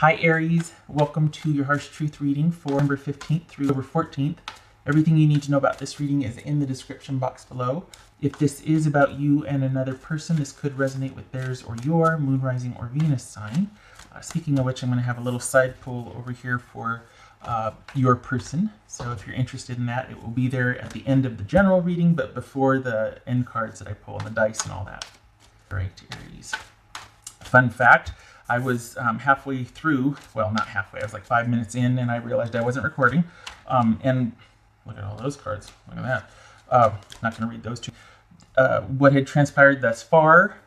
Hi Aries, welcome to your Harsh Truth reading for November 15th through November 14th. Everything you need to know about this reading is in the description box below. If this is about you and another person, this could resonate with theirs or your moon, rising, or Venus sign. Speaking of which, I'm going to have a little side pull over here for your person. So if you're interested in that, it will be there at the end of the general reading, but before the end cards that I pull and the dice and all that. All right, Aries. Fun fact. I was halfway through, well, not halfway, I was like 5 minutes in and I realized I wasn't recording. And look at all those cards. Look at that. Not going to read those two. What had transpired thus far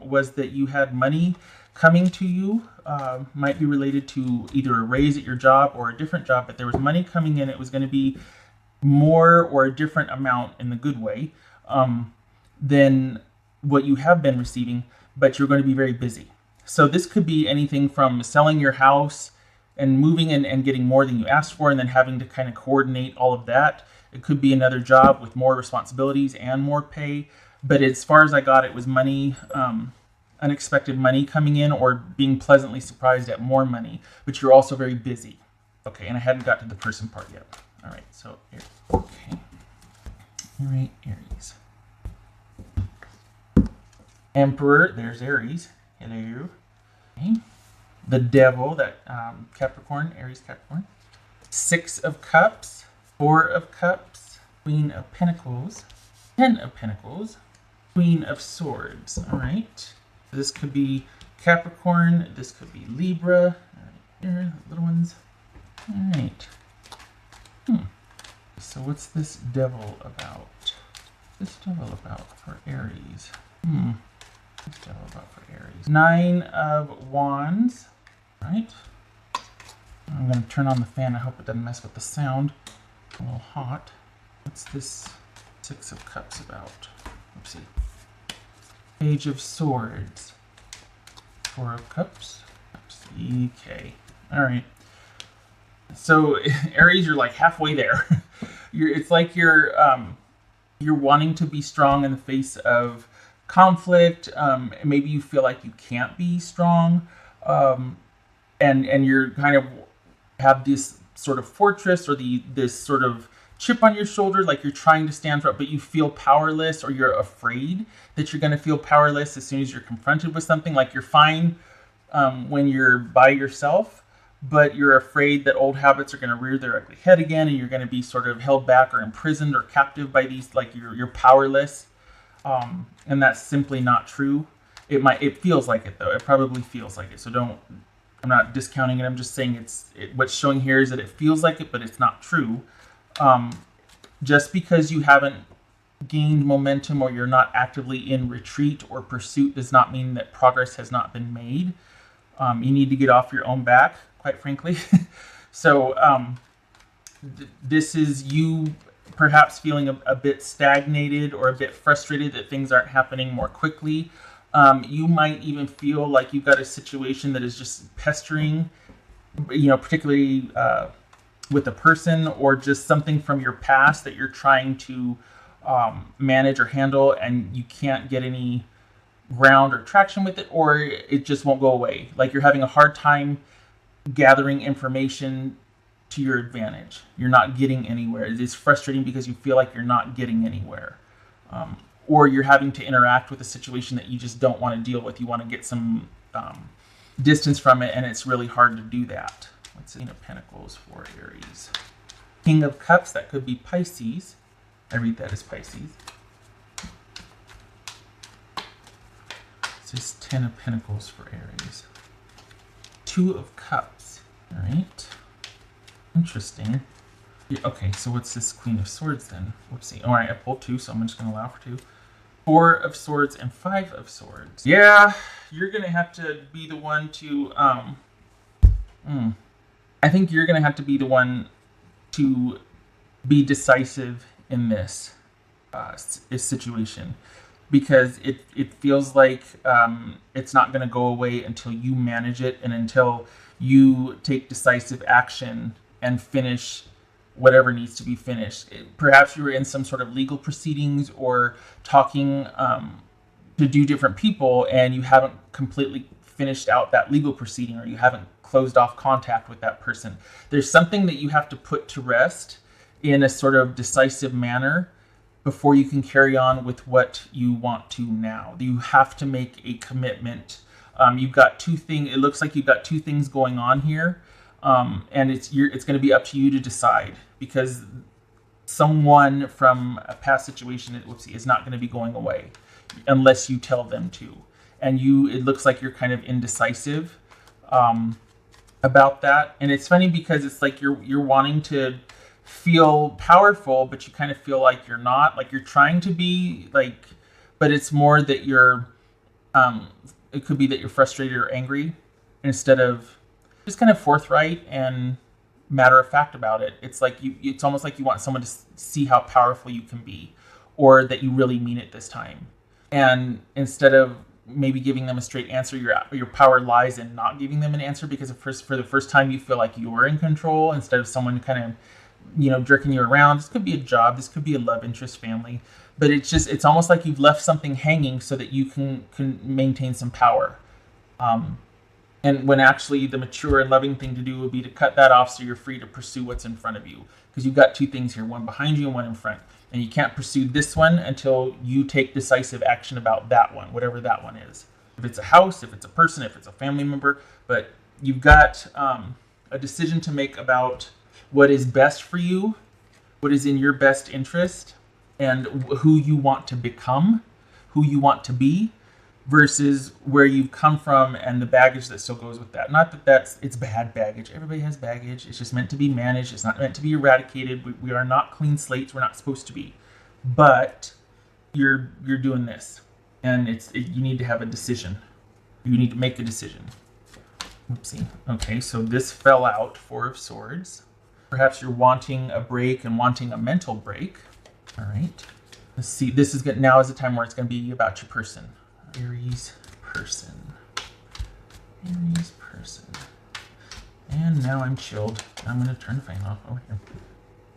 was that you had money coming to you. Might be related to either a raise at your job or a different job, but there was money coming in. It was going to be more or a different amount in the good way than what you have been receiving, but you're going to be very busy. So this could be anything from selling your house and moving and getting more than you asked for and then having to kind of coordinate all of that. It could be another job with more responsibilities and more pay. But as far as I got, it was money, unexpected money coming in or being pleasantly surprised at more money. But you're also very busy. Okay, and I hadn't got to the person part yet. All right, so, okay. All right, Aries. Emperor, there's Aries. Hello. Okay. The Devil, that Capricorn, Aries Capricorn. 6 of Cups, 4 of Cups, Queen of Pentacles, 10 of Pentacles, Queen of Swords. All right. This could be Capricorn. This could be Libra. All right, here, the little ones. All right. So what's this Devil about? What's this Devil about for Aries? What's Devil about for Aries? 9 of Wands. All right. I'm going to turn on the fan. I hope it doesn't mess with the sound. A little hot. What's this 6 of Cups about? Oopsie. Page of Swords. 4 of Cups. Okay. All right. So Aries, you're like halfway there. It's like you're wanting to be strong in the face of conflict. Maybe you feel like you can't be strong, and you're kind of have this sort of fortress or this sort of chip on your shoulder, like you're trying to stand up, but you feel powerless, or you're afraid that you're going to feel powerless as soon as you're confronted with something. Like you're fine when you're by yourself, but you're afraid that old habits are going to rear their ugly head again, and you're going to be sort of held back or imprisoned or captive by these, like you're powerless. And that's simply not true. It feels like it though. It probably feels like it. So I'm not discounting it. I'm just saying what's showing here is that it feels like it, but it's not true. Just because you haven't gained momentum or you're not actively in retreat or pursuit does not mean that progress has not been made. You need to get off your own back, quite frankly. So this is you perhaps feeling a bit stagnated or a bit frustrated that things aren't happening more quickly. You might even feel like you've got a situation that is just pestering, particularly with a person or just something from your past that you're trying to manage or handle, and you can't get any ground or traction with it, or it just won't go away. Like you're having a hard time gathering information to your advantage. You're not getting anywhere. It's frustrating because you feel like you're not getting anywhere. Or you're having to interact with a situation that you just don't want to deal with. You want to get some distance from it, and it's really hard to do that. What's the King of Pentacles for Aries? King of Cups, that could be Pisces. I read that as Pisces. This is 10 of Pentacles for Aries. 2 of Cups. All right. Interesting. Okay, so what's this Queen of Swords then? Whoopsie. All right, I pulled 2, so I'm just going to allow for 2. 4 of Swords and 5 of Swords. Yeah, you're going to have to be the one to... I think you're going to have to be the one to be decisive in this situation. Because it feels like it's not going to go away until you manage it and until you take decisive action and finish whatever needs to be finished. Perhaps you were in some sort of legal proceedings or talking to do different people, and you haven't completely finished out that legal proceeding, or you haven't closed off contact with that person. There's something that you have to put to rest in a sort of decisive manner before you can carry on with what you want to now. You have to make a commitment. You've got two things. It looks like you've got two things going on here, and it's going to be up to you to decide, because someone from a past situation, is not going to be going away unless you tell them to. And it looks like you're kind of indecisive about that. And it's funny because it's like you're wanting to feel powerful, but you kind of feel like you're not. Like you're trying to be but it's more that you're. It could be that you're frustrated or angry instead of just kind of forthright and matter of fact about it. It's like it's almost like you want someone to see how powerful you can be, or that you really mean it this time. And instead of maybe giving them a straight answer, your power lies in not giving them an answer, because for the first time you feel like you're in control instead of someone kind of jerking you around. This could be a job, this could be a love interest, family, but it's almost like you've left something hanging so that you can maintain some power. And when actually the mature and loving thing to do would be to cut that off so you're free to pursue what's in front of you. Because you've got two things here, one behind you and one in front. And you can't pursue this one until you take decisive action about that one, whatever that one is. If it's a house, if it's a person, if it's a family member. But you've got a decision to make about what is best for you, what is in your best interest, and who you want to become, who you want to be, versus where you've come from and the baggage that still goes with that. Not that it's bad baggage. Everybody has baggage. It's just meant to be managed. It's not meant to be eradicated. We are not clean slates. We're not supposed to be. But you're doing this, and you need to have a decision. You need to make a decision. Oopsie. Okay, so this fell out, Four of Swords. Perhaps you're wanting a break and wanting a mental break. All right. Let's see. Now is the time where it's going to be about your person. Aries person. Aries person. And now I'm chilled. I'm going to turn the fan off over here.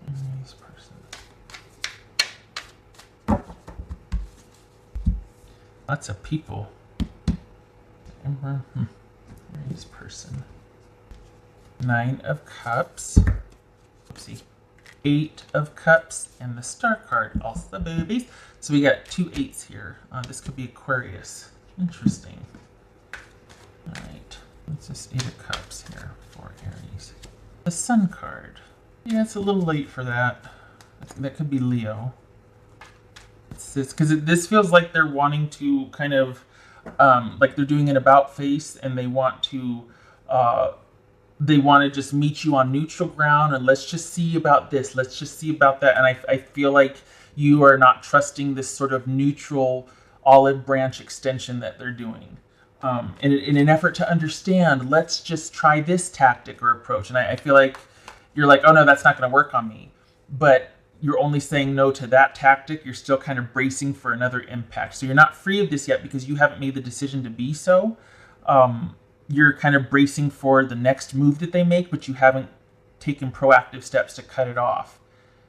Aries person. Lots of people. Aries person. 9 of Cups. Oopsie. 8 of Cups and the Star card, also the boobies. So we got 2 8s here. This could be Aquarius. Interesting. All right. What's this 8 of Cups here for Aries? The Sun card. Yeah, it's a little late for that. That could be Leo. Because this feels like they're wanting to kind of, like they're doing an about face, and they want to just meet you on neutral ground, and let's just see about this, let's just see about that. And I feel like you are not trusting this sort of neutral olive branch extension that they're doing. In an effort to understand, let's just try this tactic or approach. And I feel like you're like, oh no, that's not going to work on me. But you're only saying no to that tactic. You're still kind of bracing for another impact. So you're not free of this yet because you haven't made the decision to be so. You're kind of bracing for the next move that they make, but you haven't taken proactive steps to cut it off.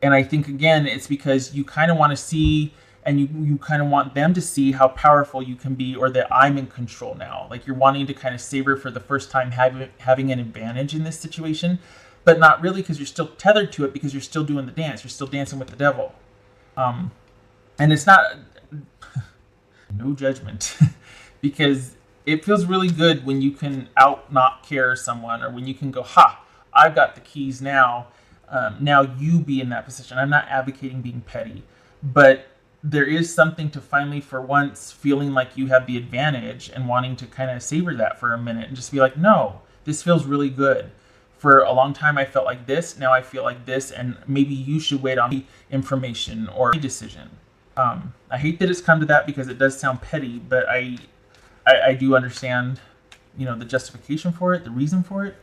And I think, again, it's because you kind of want to see, and you kind of want them to see how powerful you can be, or that I'm in control now. Like you're wanting to kind of savor for the first time having an advantage in this situation, but not really, because you're still tethered to it, because you're still doing the dance. You're still dancing with the devil. And it's not, no judgment, because it feels really good when you can not care someone, or when you can go, ha, I've got the keys now. Now you be in that position. I'm not advocating being petty, but there is something to finally, for once, feeling like you have the advantage and wanting to kind of savor that for a minute and just be like, no, this feels really good. For a long time, I felt like this. Now I feel like this, and maybe you should wait on the information or decision. I hate that it's come to that, because it does sound petty, but I do understand, the justification for it, the reason for it.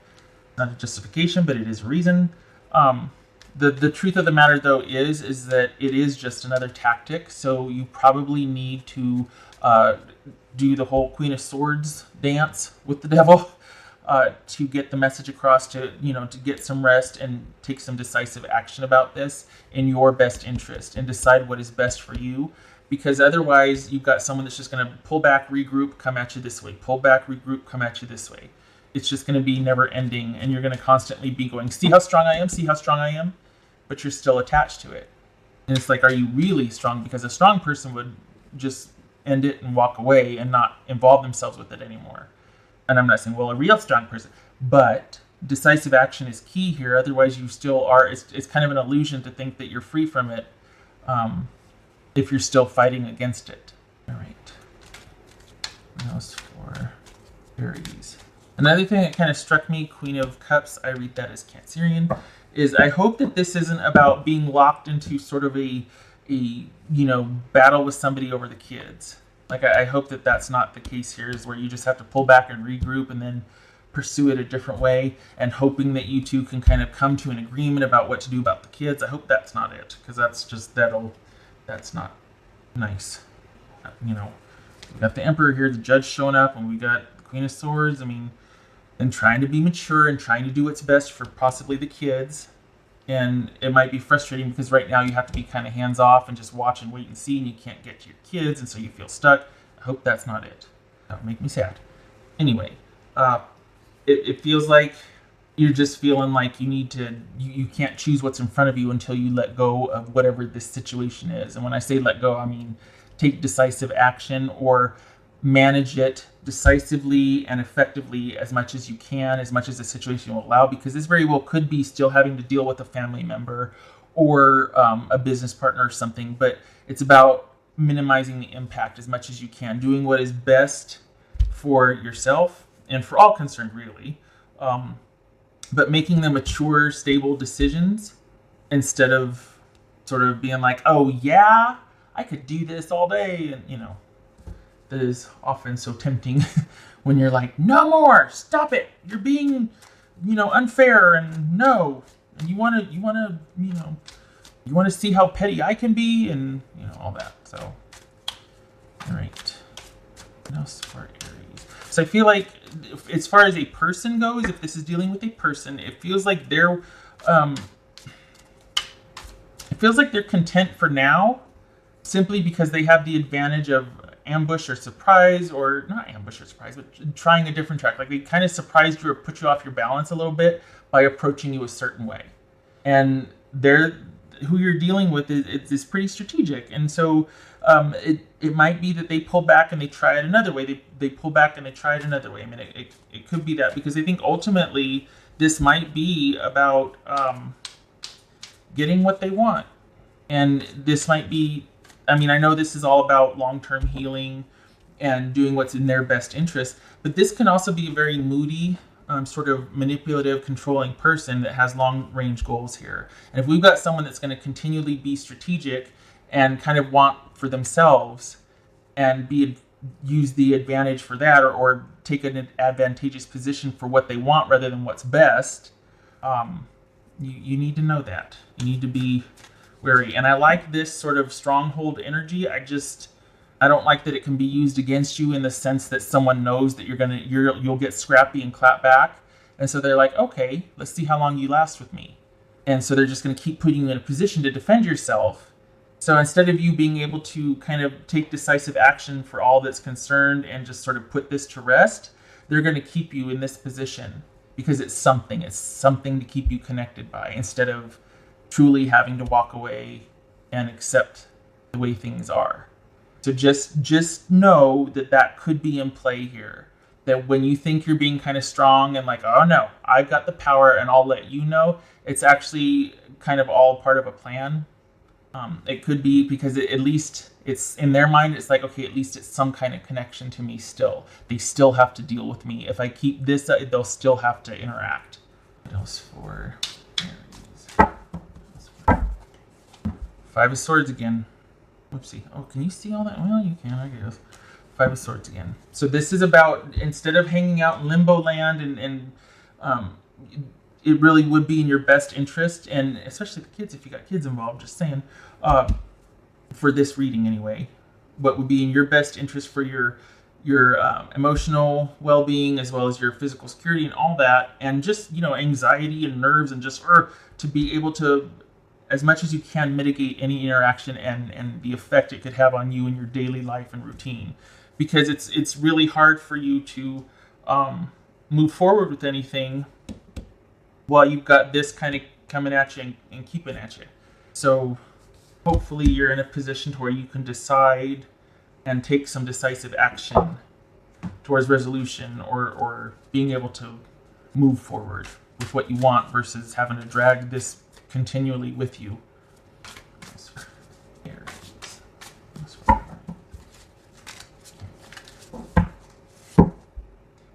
Not a justification, but it is a reason. The truth of the matter, though, is that it is just another tactic. So you probably need to do the whole Queen of Swords dance with the devil to get the message across, to get some rest and take some decisive action about this in your best interest, and decide what is best for you. because otherwise you've got someone that's just going to pull back, regroup, come at you this way, pull back, regroup, come at you this way. It's just going to be never ending, and you're going to constantly be going, see how strong I am, see how strong I am, but you're still attached to it. And it's like, are you really strong? Because a strong person would just end it and walk away and not involve themselves with it anymore. And I'm not saying, well, a real strong person, but decisive action is key here. Otherwise, you still are. It's kind of an illusion to think that you're free from it if you're still fighting against it. All right. What else for Aries? Another thing that kind of struck me, Queen of Cups, I read that as Cancerian, is I hope that this isn't about being locked into sort of a battle with somebody over the kids. Like, I hope that that's not the case here, is where you just have to pull back and regroup and then pursue it a different way, and hoping that you two can kind of come to an agreement about what to do about the kids. I hope that's not it, because that's not nice. We got the Emperor here, the Judge showing up, and we got the Queen of Swords. I mean, and trying to be mature and trying to do what's best for possibly the kids. And it might be frustrating because right now you have to be kind of hands off and just watch and wait and see, and you can't get to your kids, and so you feel stuck. I hope that's not it. That would make me sad. Anyway, it feels like you're just feeling like you can't choose what's in front of you until you let go of whatever this situation is. And when I say let go, I mean take decisive action or manage it decisively and effectively as much as you can, as much as the situation will allow, because this very well could be still having to deal with a family member or a business partner or something, but it's about minimizing the impact as much as you can, doing what is best for yourself and for all concerned, really, but making the mature, stable decisions instead of sort of being like, oh yeah, I could do this all day, and that is often so tempting when you're like, no more, stop it, you're being unfair, and no, and you want to see how petty I can be, and all that. So all right, what else for Aries? So I feel like as far as a person goes, if this is dealing with a person, it feels like they're content for now, simply because they have the advantage of ambush or surprise, or not ambush or surprise, but trying a different track. Like, they kind of surprised you or put you off your balance a little bit by approaching you a certain way. And who you're dealing with is pretty strategic. And so it might be that they pull back and they try it another way. They pull back and they try it another way. I mean, it could be that, because I think ultimately this might be about getting what they want. And this might be, I mean, I know this is all about long-term healing and doing what's in their best interest, but this can also be a very moody, sort of manipulative, controlling person that has long-range goals here. And if we've got someone that's going to continually be strategic and kind of want for themselves and use the advantage for that, or take an advantageous position for what they want rather than what's best, you need to know that. You need to be wary. And I like this sort of stronghold energy. I don't like that it can be used against you, in the sense that someone knows that you'll get scrappy and clap back. And so they're like, okay, let's see how long you last with me. And so they're just going to keep putting you in a position to defend yourself. So instead of you being able to kind of take decisive action for all that's concerned and just sort of put this to rest, they're going to keep you in this position because it's something to keep you connected by, instead of truly having to walk away and accept the way things are. So just know that could be in play here. That when you think you're being kind of strong and like, oh no, I've got the power and I'll let you know, it's actually kind of all part of a plan. It could be because at least it's in their mind, it's like, okay, at least it's some kind of connection to me still. They still have to deal with me. If I keep this, they'll still have to interact. What else for Aries? Five of Swords again. Whoopsie. Oh, can you see all that? Well, you can, I guess. Five of Swords again. So this is about, instead of hanging out in limbo land, and it really would be in your best interest, and especially the kids, if you got kids involved, just saying, for this reading anyway, what would be in your best interest for your emotional well-being, as well as your physical security and all that, and just, anxiety and nerves, and just to be able to as much as you can, mitigate any interaction and the effect it could have on you in your daily life and routine, because it's really hard for you to move forward with anything while you've got this kind of coming at you and keeping at you. So hopefully you're in a position to where you can decide and take some decisive action towards resolution, or being able to move forward with what you want versus having to drag this continually with you.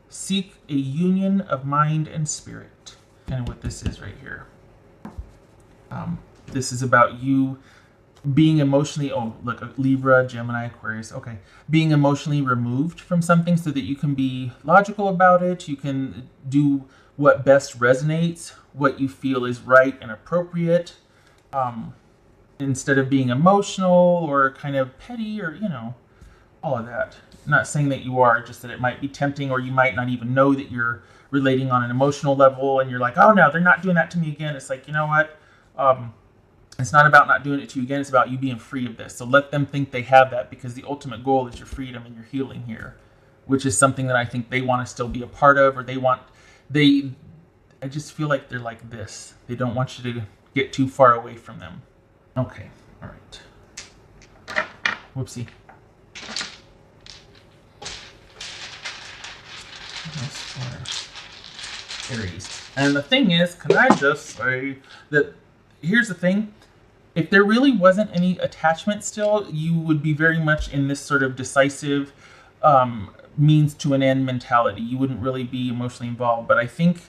Seek a union of mind and spirit. Kind of what this is right here. This is about you being emotionally, Libra, Gemini, Aquarius, okay. Being emotionally removed from something so that you can be logical about it. You can do what best resonates, what you feel is right and appropriate, instead of being emotional or kind of petty or, all of that. I'm not saying that you are, just that it might be tempting, or you might not even know that you're relating on an emotional level and you're like, oh no, they're not doing that to me again. It's like, you know what? It's not about not doing it to you again. It's about you being free of this. So let them think they have that, because the ultimate goal is your freedom and your healing here, which is something that I think they want to still be a part of, or I just feel like they're like this. They don't want you to get too far away from them. Okay. All right. Whoopsie. Aries. And the thing is, can I just say that here's the thing. If there really wasn't any attachment still, you would be very much in this sort of decisive means to an end mentality. You wouldn't really be emotionally involved. But I think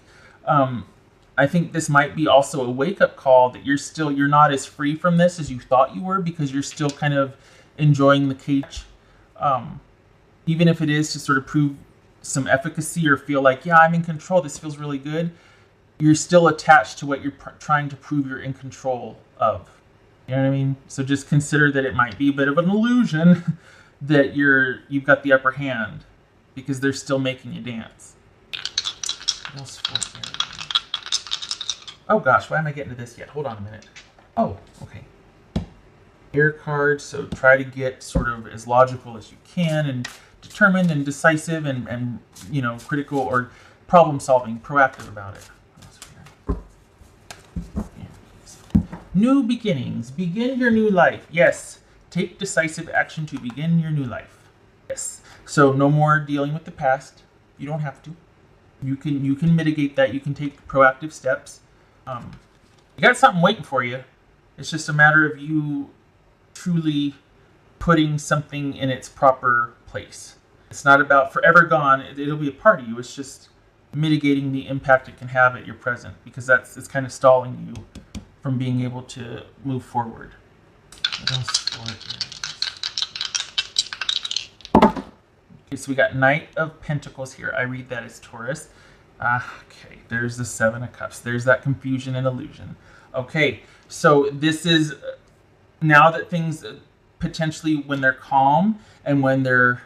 this might be also a wake-up call that you're not as free from this as you thought you were, because you're still kind of enjoying the cage. Even if it is to sort of prove some efficacy or feel like, yeah, I'm in control, this feels really good, you're still attached to what you're trying to prove you're in control of. You know what I mean? So just consider that it might be a bit of an illusion that you've got the upper hand, because they're still making you dance. What else for Aries? Oh gosh, why am I getting to this yet? Hold on a minute. Oh, okay. Air card, so try to get sort of as logical as you can, and determined and decisive and critical or problem solving, proactive about it. New beginnings. Begin your new life. Yes. Take decisive action to begin your new life. Yes. So no more dealing with the past. You don't have to. You can mitigate that. You can take proactive steps. You got something waiting for you. It's just a matter of you truly putting something in its proper place. It's not about forever gone. It'll be a part of you. It's just mitigating the impact it can have at your present, because it's kind of stalling you from being able to move forward. What else for Aries? Okay, so we got Knight of Pentacles here. I read that as Taurus. Okay, there's the Seven of Cups. There's that confusion and illusion. Okay, so this is now that things potentially, when they're calm and when they're,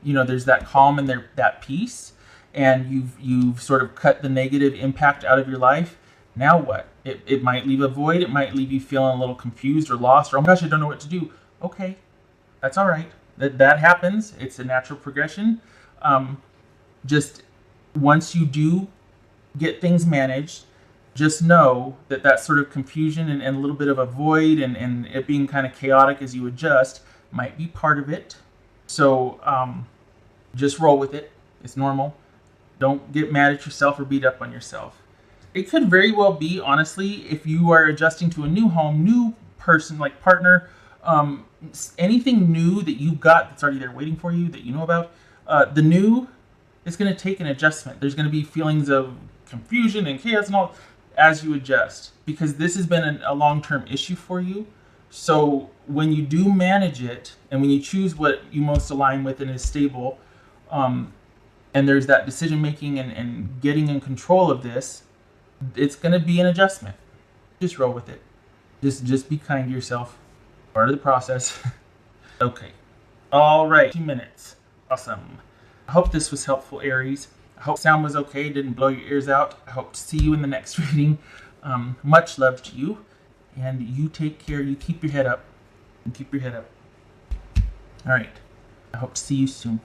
there's that calm and that peace, and you've sort of cut the negative impact out of your life. Now what? It might leave a void. It might leave you feeling a little confused or lost, or, oh my gosh, I don't know what to do. Okay, that's all right. That happens. It's a natural progression. Just once you do get things managed, just know that sort of confusion and a little bit of a void and it being kind of chaotic as you adjust might be part of it. So just roll with it. It's normal. Don't get mad at yourself or beat up on yourself. It could very well be, honestly, if you are adjusting to a new home, new person, like partner, anything new that you've got that's already there waiting for you that you know about, the new is going to take an adjustment. There's going to be feelings of confusion and chaos and all as you adjust, because this has been a long-term issue for you. So when you do manage it, and when you choose what you most align with and is stable, and there's that decision-making and getting in control of this, it's going to be an adjustment. Just roll with it. Just be kind to yourself. Part of the process. Okay. All right. 2 minutes. Awesome. I hope this was helpful, Aries. I hope sound was okay. Didn't blow your ears out. I hope to see you in the next reading. Much love to you. And you take care. You keep your head up. You keep your head up. All right. I hope to see you soon.